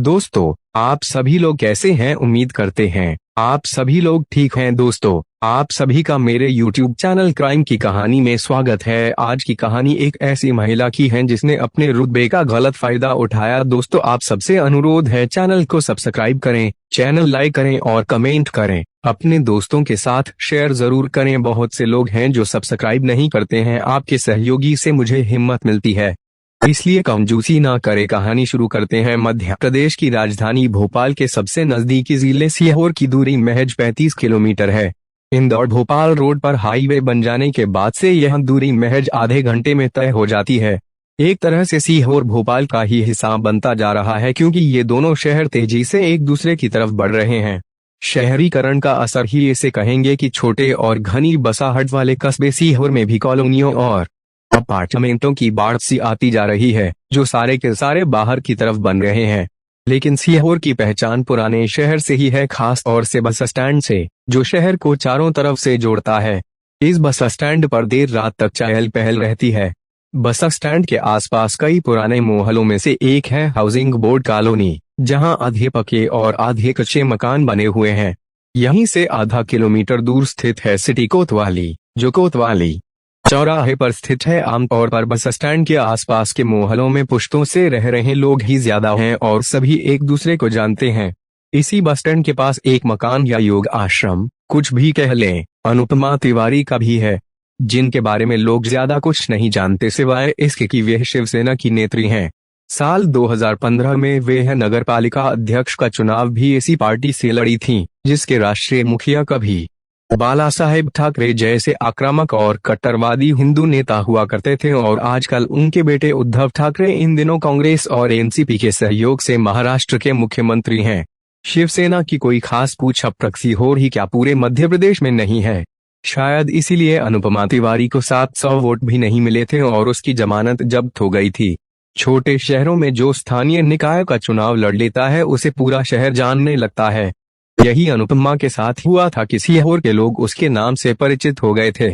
दोस्तों, आप सभी लोग कैसे हैं? उम्मीद करते हैं आप सभी लोग ठीक हैं। दोस्तों, आप सभी का मेरे YouTube चैनल क्राइम की कहानी में स्वागत है। आज की कहानी एक ऐसी महिला की है जिसने अपने रुतबे का गलत फायदा उठाया। दोस्तों, आप सबसे अनुरोध है चैनल को सब्सक्राइब करें, चैनल लाइक करें और कमेंट करें। अपने दोस्तों के साथ शेयर जरूर करें। बहुत से लोग हैं जो सब्सक्राइब नहीं करते हैं। आपके सहयोगी से मुझे हिम्मत मिलती है, इसलिए कंजूसी ना करे। कहानी शुरू करते हैं। मध्य प्रदेश की राजधानी भोपाल के सबसे नजदीकी जिले सीहोर की दूरी महज 35 किलोमीटर है। इंदौर भोपाल रोड पर हाईवे बन जाने के बाद से यह दूरी महज आधे घंटे में तय हो जाती है। एक तरह से सीहोर भोपाल का ही हिस्सा बनता जा रहा है, क्योंकि ये दोनों शहर तेजी से एक दूसरे की तरफ बढ़ रहे हैं। शहरीकरण का असर ही इसे कहेंगे कि छोटे और घनी बसाहट वाले कस्बे सीहोर में भी कॉलोनियों और अपार्टमेंटों की बाढ़ सी आती जा रही है, जो सारे के सारे बाहर की तरफ बन रहे हैं। लेकिन सीहोर की पहचान पुराने शहर से ही है, खास तौर से बस स्टैंड से, जो शहर को चारों तरफ से जोड़ता है। इस बस स्टैंड पर देर रात तक चहल पहल रहती है। बस स्टैंड के आसपास कई पुराने मोहल्लों में से एक है हाउसिंग बोर्ड कॉलोनी, जहां आधे पक्के और आधे कच्चे मकान बने हुए हैं। यहीं से आधा किलोमीटर दूर स्थित है सिटी कोतवाली, जो कोतवाली चौराहे पर स्थित है। आमतौर पर बस स्टैंड के आसपास के मोहल्लों में पुश्तों से रह रहे लोग ही ज्यादा हैं और सभी एक दूसरे को जानते हैं। इसी बस स्टैंड के पास एक मकान या योग आश्रम, कुछ भी कह लें, अनुपमा तिवारी का भी है, जिनके बारे में लोग ज्यादा कुछ नहीं जानते सिवाय इसके कि वे शिवसेना की नेत्री हैं। साल 2015 में वे नगर पालिका अध्यक्ष का चुनाव भी इसी पार्टी से लड़ी थीं, जिसके राष्ट्रीय मुखिया कभी बाला साहेब ठाकरे जैसे आक्रामक और कट्टरवादी हिंदू नेता हुआ करते थे, और आजकल उनके बेटे उद्धव ठाकरे इन दिनों कांग्रेस और एनसीपी के सहयोग से महाराष्ट्र के मुख्यमंत्री हैं। शिवसेना की कोई खास पूछ अब तक सीहोर ही क्या पूरे मध्य प्रदेश में नहीं है। शायद इसीलिए अनुपमा तिवारी को 700 वोट भी नहीं मिले थे और उसकी जमानत जब्त हो गई थी। छोटे शहरों में जो स्थानीय निकाय का चुनाव लड़ लेता है, उसे पूरा शहर जानने लगता है। यही अनुपमा के साथ हुआ था कि सीहोर के लोग उसके नाम से परिचित हो गए थे।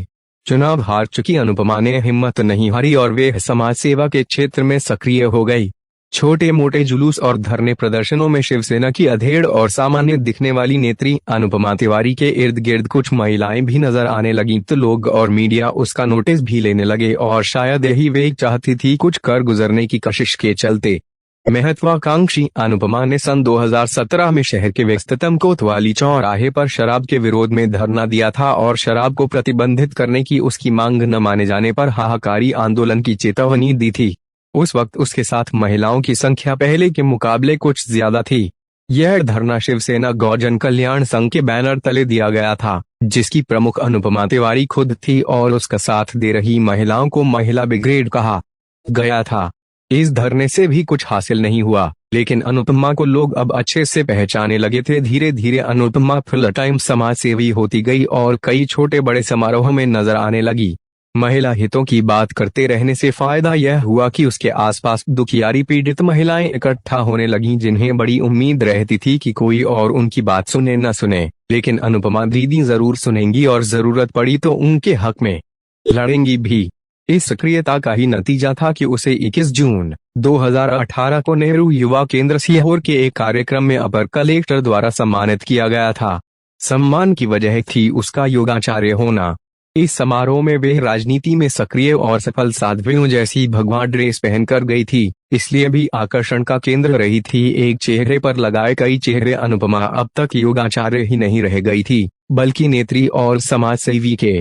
चुनाव हार चुकी अनुपमा ने हिम्मत नहीं हारी और वे समाज सेवा के क्षेत्र में सक्रिय हो गई। छोटे मोटे जुलूस और धरने प्रदर्शनों में शिवसेना की अधेड़ और सामान्य दिखने वाली नेत्री अनुपमा तिवारी के इर्द गिर्द कुछ महिलाएं भी नजर आने लगीं, तो लोग और मीडिया उसका नोटिस भी लेने लगे, और शायद यही वे चाहती थी, कुछ कर गुजरने की कशिश के चलते। महत्वाकांक्षी अनुपमा ने सन 2017 में शहर के व्यस्ततम कोतवाली चौराहे पर शराब के विरोध में धरना दिया था, और शराब को प्रतिबंधित करने की उसकी मांग न माने जाने पर हाहाकारी आंदोलन की चेतावनी दी थी। उस वक्त उसके साथ महिलाओं की संख्या पहले के मुकाबले कुछ ज्यादा थी। यह धरना शिवसेना गौजन कल्याण संघ के बैनर तले दिया गया था, जिसकी प्रमुख अनुपमा तिवारी खुद थी, और उसका साथ दे रही महिलाओं को महिला ब्रिगेड कहा गया था। इस धरने से भी कुछ हासिल नहीं हुआ, लेकिन अनुपमा को लोग अब अच्छे से पहचाने लगे थे। धीरे धीरे अनुपमा फुल टाइम समाज सेवी होती गई और कई छोटे बड़े समारोह में नजर आने लगी। महिला हितों की बात करते रहने से फायदा यह हुआ कि उसके आसपास दुखियारी पीड़ित महिलाएं इकट्ठा होने लगीं, जिन्हें बड़ी उम्मीद रहती थी कि कोई और उनकी बात सुने न सुने, लेकिन अनुपमा दीदी जरूर सुनेंगी और जरूरत पड़ी तो उनके हक में लड़ेंगी भी। इस सक्रियता का ही नतीजा था कि उसे 21 जून 2018 को नेहरू युवा केंद्र सीहोर के एक कार्यक्रम में अपर कलेक्टर द्वारा सम्मानित किया गया था। सम्मान की वजह थी उसका योगाचार्य होना। इस समारोह में वे राजनीति में सक्रिय और सफल साध्वियों जैसी भगवा ड्रेस पहनकर गई थी, इसलिए भी आकर्षण का केंद्र रही थी। एक चेहरे पर लगाए कई चेहरे अनुपमा अब तक योगाचार्य ही नहीं रह गई थी, बल्कि नेत्री और समाज सेवी के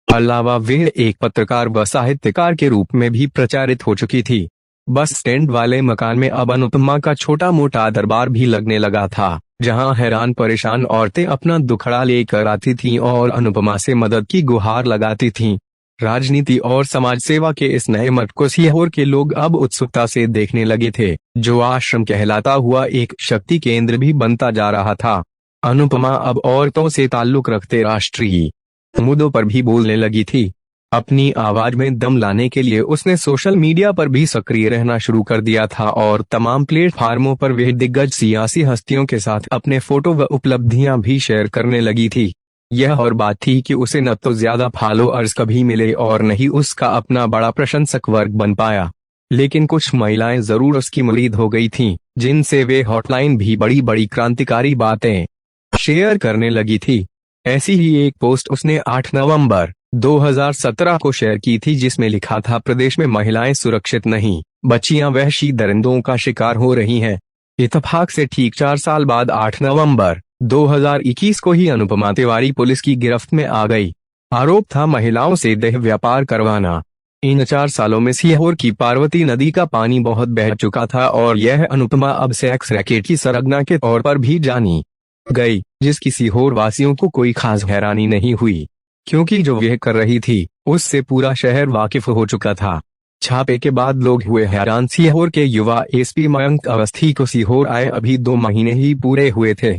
अलावा वे एक पत्रकार व साहित्यकार के रूप में भी प्रचारित हो चुकी थी। बस स्टैंड वाले मकान में अब अनुपमा का छोटा मोटा दरबार भी लगने लगा था, जहां हैरान परेशान औरतें अपना दुखड़ा लेकर आती थीं और अनुपमा से मदद की गुहार लगाती थीं। राजनीति और समाज सेवा के इस नए मत को सीहोर के लोग अब उत्सुकता से देखने लगे थे, जो आश्रम कहलाता हुआ एक शक्ति केंद्र भी बनता जा रहा था। अनुपमा अब औरतों से ताल्लुक रखते राष्ट्रीय मुद्दों पर भी बोलने लगी थी। अपनी आवाज में दम लाने के लिए उसने सोशल मीडिया पर भी सक्रिय रहना शुरू कर दिया था, और तमाम प्लेटफार्मों पर वे दिग्गज सियासी हस्तियों के साथ अपने फोटो व उपलब्धियां भी शेयर करने लगी थी। यह और बात थी कि उसे न तो ज्यादा फॉलोअर्स कभी मिले और न ही उसका अपना बड़ा प्रशंसक वर्ग बन पाया, लेकिन कुछ महिलाएं जरूर उसकी मुरीद हो गई थीं, जिनसे वे हॉटलाइन भी बड़ी बड़ी क्रांतिकारी बातें शेयर करने लगी थी। ऐसी ही एक पोस्ट उसने 8 नवंबर 2017 को शेयर की थी, जिसमें लिखा था, प्रदेश में महिलाएं सुरक्षित नहीं, बच्चियां वहशी दरिंदों का शिकार हो रही हैं। इत्तेफाक से ठीक 4 साल बाद 8 नवंबर 2021 को ही अनुपमा तिवारी पुलिस की गिरफ्त में आ गई। आरोप था महिलाओं से देह व्यापार करवाना। इन 4 सालों में सीहोर की पार्वती नदी का पानी बहुत बह चुका था और यह अनुपमा अब सेक्स रैकेट की सरगना के तौर पर भी जानी गई, जिसकी सीहोर वासियों को कोई खास हैरानी नहीं हुई, क्योंकि जो वह कर रही थी उससे पूरा शहर वाकिफ हो चुका था। छापे के बाद लोग हुए हैरान। सीहोर के युवा एसपी मयंक अवस्थी को सीहोर आए अभी 2 महीने ही पूरे हुए थे।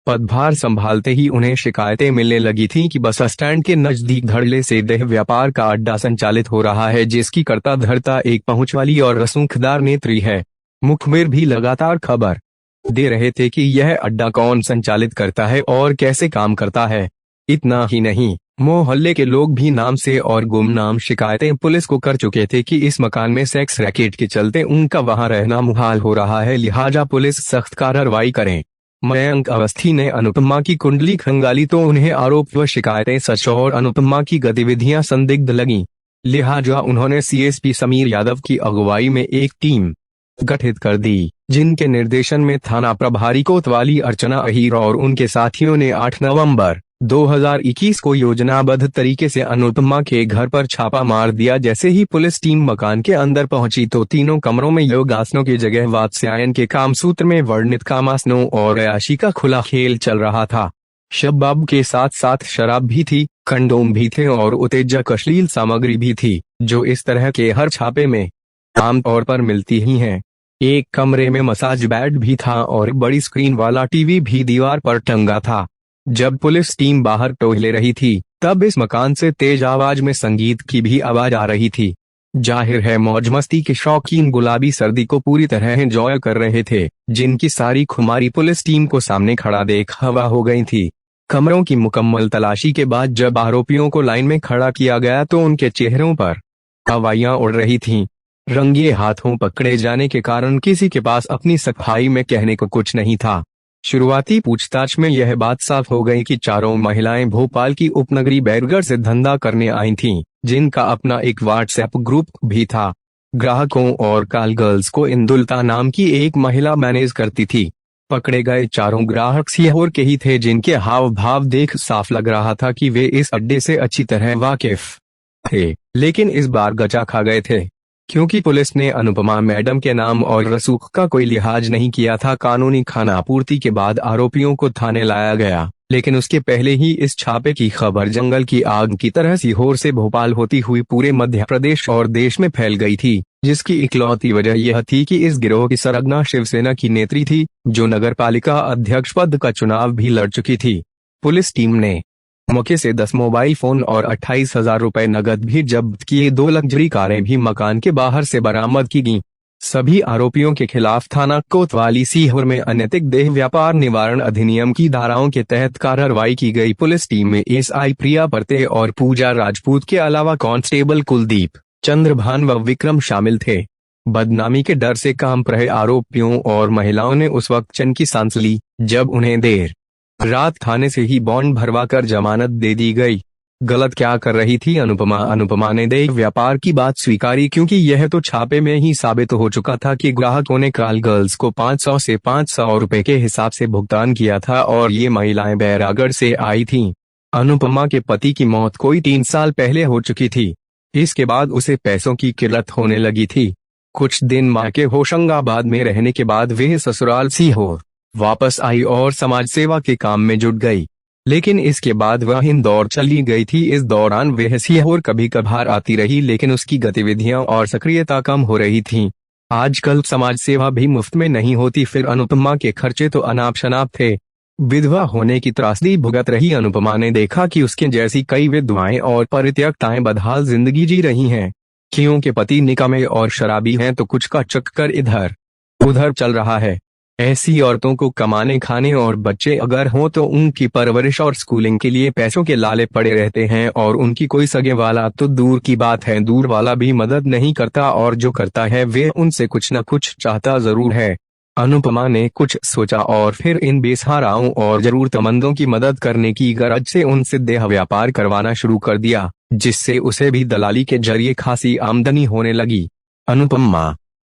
पदभार संभालते ही उन्हें शिकायतें मिलने लगी थी कि बस स्टैंड के नजदीक धड़ल्ले से देह व्यापार का अड्डा संचालित हो रहा है, जिसकी कर्ता धर्ता एक पहुंच वाली और रसूखदार नेत्री है। मुखबिर भी लगातार खबर दे रहे थे कि यह अड्डा कौन संचालित करता है और कैसे काम करता है। इतना ही नहीं, मोहल्ले के लोग भी नाम से और गुमनाम शिकायतें पुलिस को कर चुके थे कि इस मकान में सेक्स रैकेट के चलते उनका वहां रहना मुहाल हो रहा है, लिहाजा पुलिस सख्त कार्रवाई करे। मयंक अवस्थी ने अनुपमा की कुंडली खंगाली तो उन्हें आरोप व शिकायतें सच और अनुपमा की गतिविधियां संदिग्ध लगीं। लिहाजा उन्होंने सीएसपी समीर यादव की अगुवाई में एक टीम गठित कर दी, जिनके निर्देशन में थाना प्रभारी कोतवाली अर्चना अहीर और उनके साथियों ने 8 नवंबर 2021 को योजनाबद्ध तरीके से अनुपमा के घर पर छापा मार दिया। जैसे ही पुलिस टीम मकान के अंदर पहुंची तो तीनों कमरों में योगासनों की जगह वात्स्यायन के कामसूत्र में वर्णित कामासनों और अय्याशी का खुला खेल चल रहा था। शबाब के साथ साथ शराब भी थी, कंडोम भी थे और उत्तेजक अश्लील सामग्री भी थी, जो इस तरह के हर छापे में आमतौर पर मिलती ही हैं। एक कमरे में मसाज बेड भी था और बड़ी स्क्रीन वाला टीवी भी दीवार पर टंगा था। जब पुलिस टीम बाहर टहल रही थी, तब इस मकान से तेज आवाज में संगीत की भी आवाज आ रही थी। जाहिर है मौज मस्ती के शौकीन गुलाबी सर्दी को पूरी तरह एंजॉय कर रहे थे, जिनकी सारी खुमारी पुलिस टीम को सामने खड़ा देख हवा हो गई थी। कमरों की मुकम्मल तलाशी के बाद जब आरोपियों को लाइन में खड़ा किया गया तो उनके चेहरों पर हवाइयां उड़ रही थीं। रंगे हाथों पकड़े जाने के कारण किसी के पास अपनी सफाई में कहने को कुछ नहीं था। शुरुआती पूछताछ में यह बात साफ हो गई कि चारों महिलाएं भोपाल की उपनगरी बैरगढ़ से धंधा करने आई थीं, जिनका अपना एक व्हाट्सएप ग्रुप भी था। ग्राहकों और कॉल गर्ल्स को इंदुलता नाम की एक महिला मैनेज करती थी। पकड़े गए चारों ग्राहक सीहोर के ही थे, जिनके हाव भाव देख साफ लग रहा था कि वे इस अड्डे से अच्छी तरह वाकिफ थे, लेकिन इस बार गचा खा गए थे, क्योंकि पुलिस ने अनुपमा मैडम के नाम और रसूख का कोई लिहाज नहीं किया था। कानूनी खानापूर्ति के बाद आरोपियों को थाने लाया गया, लेकिन उसके पहले ही इस छापे की खबर जंगल की आग की तरह सीहोर से भोपाल होती हुई पूरे मध्य प्रदेश और देश में फैल गई थी, जिसकी इकलौती वजह यह थी कि इस गिरोह की सरगना शिवसेना की नेत्री थी, जो नगर पालिका अध्यक्ष पद का चुनाव भी लड़ चुकी थी। पुलिस टीम ने मौके से 10 मोबाइल फोन और 28,000 रुपए नगद भी जब्त किए। 2 लग्जरी कारें भी मकान के बाहर से बरामद की गईं। सभी आरोपियों के खिलाफ थाना कोतवाली सीहोर में अनैतिक देह व्यापार निवारण अधिनियम की धाराओं के तहत कार्रवाई की गई। पुलिस टीम में एसआई प्रिया परते और पूजा राजपूत के अलावा कांस्टेबल कुलदीप, चंद्रभान व विक्रम शामिल थे। बदनामी के डर से कांप रहे आरोपियों और महिलाओं ने उस वक्त चैन की सांस ली जब उन्हें देर रात थाने से ही बॉन्ड भरवा कर जमानत दे दी गई। गलत क्या कर रही थी अनुपमा? अनुपमा ने देह व्यापार की बात स्वीकारी, क्योंकि यह तो छापे में ही साबित हो चुका था कि ग्राहकों ने कॉल गर्ल्स को 500 से 500 रुपए के हिसाब से भुगतान किया था और ये महिलाएं बैरागढ़ से आई थीं। अनुपमा के पति की मौत कोई 3 साल पहले हो चुकी थी। इसके बाद उसे पैसों की किल्लत होने लगी थी। कुछ दिन मां के होशंगाबाद में रहने के बाद वह ससुराल सीहोर वापस आई और समाज सेवा के काम में जुट गई, लेकिन इसके बाद वह इंदौर चली गई थी। इस दौरान वह सीहोर कभी कभार आती रही, लेकिन उसकी गतिविधियां और सक्रियता कम हो रही थीं। आजकल समाज सेवा भी मुफ्त में नहीं होती। फिर अनुपमा के खर्चे तो अनाप शनाप थे। विधवा होने की त्रासदी भुगत रही अनुपमा ने देखा कि उसके जैसी कई विधवाएं और परित्यक्ताएं बदहाल जिंदगी जी रही हैं, क्योंकि पति निकामे और शराबी हैं तो कुछ का चक्कर इधर उधर चल रहा है। ऐसी औरतों को कमाने खाने और बच्चे अगर हों तो उनकी परवरिश और स्कूलिंग के लिए पैसों के लाले पड़े रहते हैं, और उनकी कोई सगे वाला तो दूर की बात है, दूर वाला भी मदद नहीं करता, और जो करता है वे उनसे कुछ न कुछ चाहता जरूर है। अनुपमा ने कुछ सोचा और फिर इन बेसहाराओं और जरूरतमंदों की मदद करने की गरज से उनसे देह व्यापार करवाना शुरू कर दिया, जिससे उसे भी दलाली के जरिए खासी आमदनी होने लगी। अनुपमा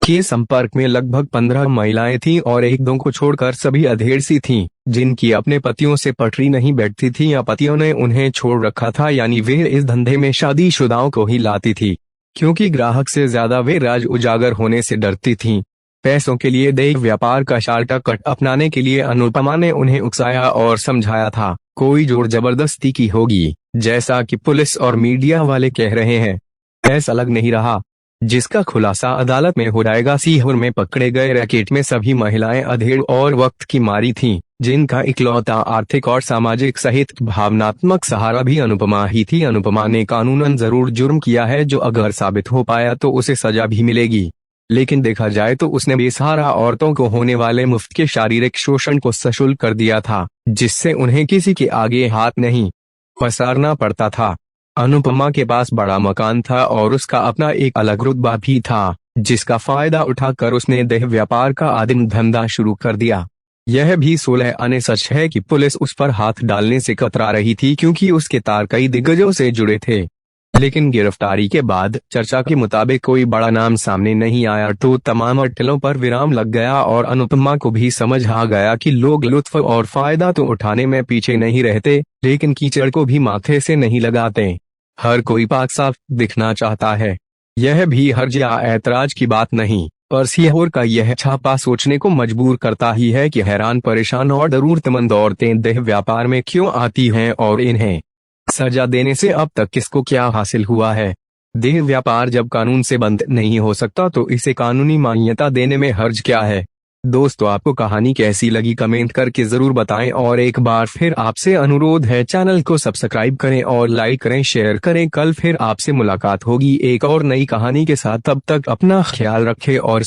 के संपर्क में लगभग 15 महिलाएं थीं और एक दो को छोड़कर सभी अधेड़ सी थीं, जिनकी अपने पतियों से पटरी नहीं बैठती थी या पतियों ने उन्हें छोड़ रखा था, यानी वे इस धंधे में शादीशुदाओं को ही लाती थी, क्योंकि ग्राहक से ज्यादा वे राज उजागर होने से डरती थीं। पैसों के लिए देह व्यापार का शॉर्टकट अपनाने के लिए अनुपमा ने उन्हें उकसाया और समझाया था, कोई जोर जबरदस्ती की होगी, जैसा कि पुलिस और मीडिया वाले कह रहे हैं। ऐसा लग नहीं रहा, जिसका खुलासा अदालत में हो जाएगा। सीहोर में पकड़े गए रैकेट में सभी महिलाएं अधेड़ और वक्त की मारी थीं, जिनका इकलौता आर्थिक और सामाजिक सहित भावनात्मक सहारा भी अनुपमा ही थी। अनुपमा ने कानूनन जरूर जुर्म किया है, जो अगर साबित हो पाया तो उसे सजा भी मिलेगी, लेकिन देखा जाए तो उसने बेसहारा औरतों को होने वाले मुफ्त के शारीरिक शोषण को सशुल्क कर दिया था, जिससे उन्हें किसी के आगे हाथ नहीं पसारना पड़ता था। अनुपमा के पास बड़ा मकान था और उसका अपना एक अलग रुतबा भी था, जिसका फायदा उठाकर उसने देह व्यापार का आदिम धंधा शुरू कर दिया। यह भी 16 आने सच है कि पुलिस उस पर हाथ डालने से कतरा रही थी, क्योंकि उसके तार कई दिग्गजों से जुड़े थे, लेकिन गिरफ्तारी के बाद चर्चा के मुताबिक कोई बड़ा नाम सामने नहीं आया तो तमाम अटकलों पर विराम लग गया और अनुपमा को भी समझ आ गया कि लोग लुत्फ और फायदा तो उठाने में पीछे नहीं रहते, लेकिन कीचड़ को भी माथे से नहीं लगाते। हर कोई पाक साफ दिखना चाहता है। यह भी हर्ज या ऐतराज की बात नहीं, पर सीहोर का यह छापा सोचने को मजबूर करता ही है कि हैरान परेशान और जरूरतमंद औरतें देह व्यापार में क्यों आती हैं और इन्हें सजा देने से अब तक किसको क्या हासिल हुआ है। देह व्यापार जब कानून से बंद नहीं हो सकता तो इसे कानूनी मान्यता देने में हर्ज क्या है। दोस्तों, आपको कहानी कैसी लगी कमेंट करके जरूर बताएं और एक बार फिर आपसे अनुरोध है, चैनल को सब्सक्राइब करें और लाइक करें, शेयर करें। कल फिर आपसे मुलाकात होगी एक और नई कहानी के साथ, तब तक अपना ख्याल रखें और